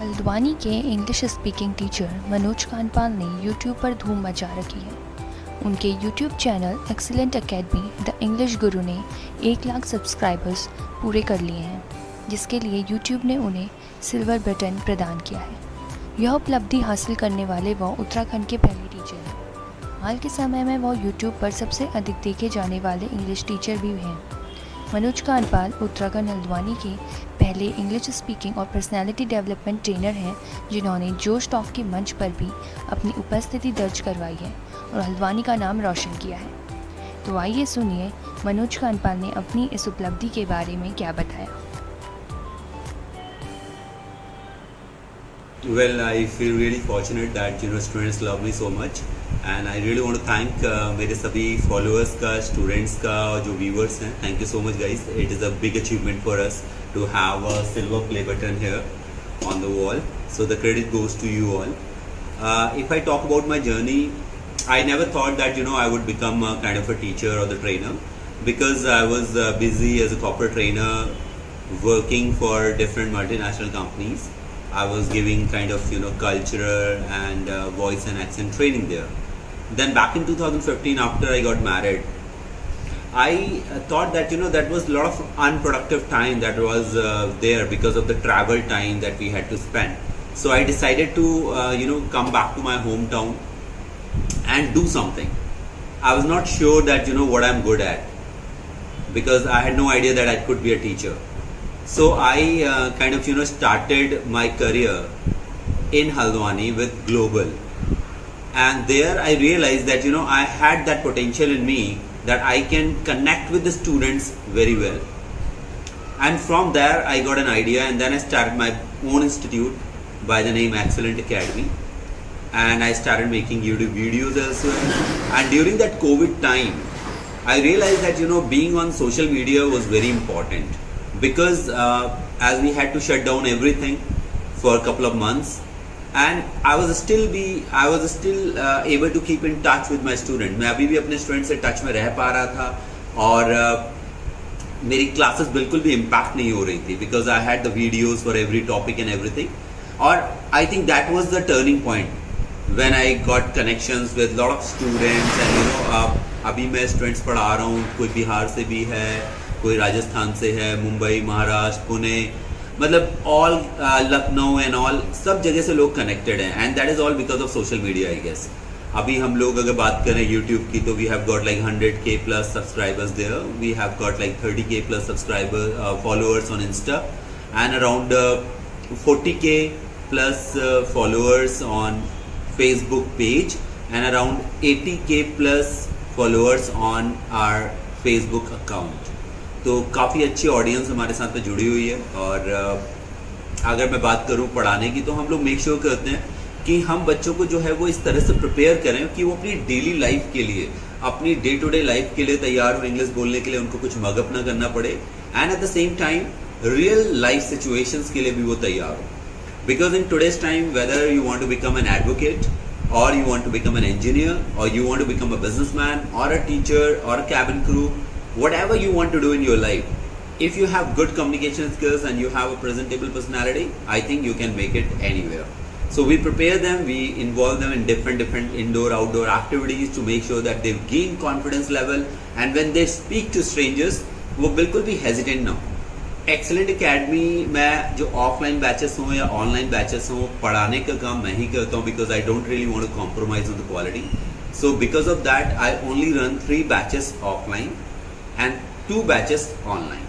हल्द्वानी के English speaking teacher Manoj Kandpal ने YouTube पर धूम मचा रखी है। उनके YouTube channel excellent academy the English गुरु ने 1 लाख सब्सक्राइबर्स पूरे कर लिए हैं, जिसके लिए यूट्यूब ने उन्हें सिल्वर बटन प्रदान किया है। यह उपलब्धि हासिल करने वाले वह उत्तराखंड के पहले टीचर हैं। हाल के समय में वह यूट्यूब पर सबसे अधिक देखे जाने वाले इंग्लिश टीचर भी हैं। मनोज कांडपाल उत्तराखंड हल्द्वानी के पहले इंग्लिश स्पीकिंग और पर्सनालिटी डेवलपमेंट ट्रेनर हैं, जिन्होंने जोश टॉक के मंच पर भी अपनी उपस्थिति दर्ज करवाई है और हल्द्वानी का नाम रोशन किया है। तो आइए सुनिए मनोज कांडपाल ने अपनी इस उपलब्धि के बारे में क्या बताया। Well, I feel really fortunate that students love me so much, and I really want to thank मेरे सभी followers का, students का और जो viewers हैं. Thank you so much, guys. It is a big achievement for us to have a silver play button here on the wall. So the credit goes to you all. If I talk about my journey, I never thought that I would become a kind of a teacher or the trainer, because I was busy as a corporate trainer, working for different multinational companies. I was giving kind of cultural and voice and accent training there. Then back in 2015, after I got married, I thought that that was a lot of unproductive time that was there because of the travel time that we had to spend. So I decided to come back to my hometown and do something. I was not sure that what I'm good at, because I had no idea that I could be a teacher. So I kind of started my career in Haldwani with Global, and there I realized that I had that potential in me, that I can connect with the students very well. And from there I got an idea, and then I started my own institute by the name Excellent Academy, and I started making YouTube videos as well. And during that COVID time, I realized that being on social media was very important, because as we had to shut down everything for a couple of months, and I was still able to keep in touch with my student. मैं अभी भी अपने student से touch में रह पा रहा था, और मेरी क्लासेस बिल्कुल भी इम्पैक्ट नहीं हो रही थी, because I had the videos for every topic and everything. और I think that was the turning point when I got connections with lot of students, and अभी मैं स्टूडेंट्स पढ़ा रहा हूँ, कोई बिहार से भी है, कोई राजस्थान से है, मुंबई, महाराष्ट्र, पुणे, मतलब ऑल लखनऊ एंड ऑल, सब जगह से लोग कनेक्टेड हैं, and that is all because of social media, I guess. अभी हम लोग अगर बात करें यूट्यूब की, तो we have got like 100K plus subscribers there, we have got like 30K plus subscriber followers on Insta, and around 40K plus followers on Facebook page, and around 80K plus followers on our Facebook account. तो काफ़ी अच्छी audience हमारे साथ में जुड़ी हुई है. और अगर मैं बात करूं पढ़ाने की, तो हम लोग मेक श्योर करते हैं कि हम बच्चों को जो है वो इस तरह से प्रिपेयर करें कि वो अपनी डेली लाइफ के लिए, अपनी डे टू डे लाइफ के लिए तैयार हो, इंग्लिश बोलने के लिए उनको कुछ मगअप ना करना पड़े, and at the same time real life situations के लिए भी वो तैयार हो. Because in today's time, whether you want to become an advocate, or you want to become an engineer, or you want to become a businessman, or a teacher, or a cabin crew, whatever you want to do in your life, if you have good communication skills and you have a presentable personality, I think you can make it anywhere. So we prepare them, we involve them in different indoor outdoor activities to make sure that they gain confidence level, and when they speak to strangers, वो बिल्कुल भी hesitant ना हो. Excellent academy में जो offline batches हों या online batches हों, पढ़ाने का काम मैं ही करता हूँ, because I don't really want to compromise on the quality. So because of that I only run 3 batches offline and 2 batches online.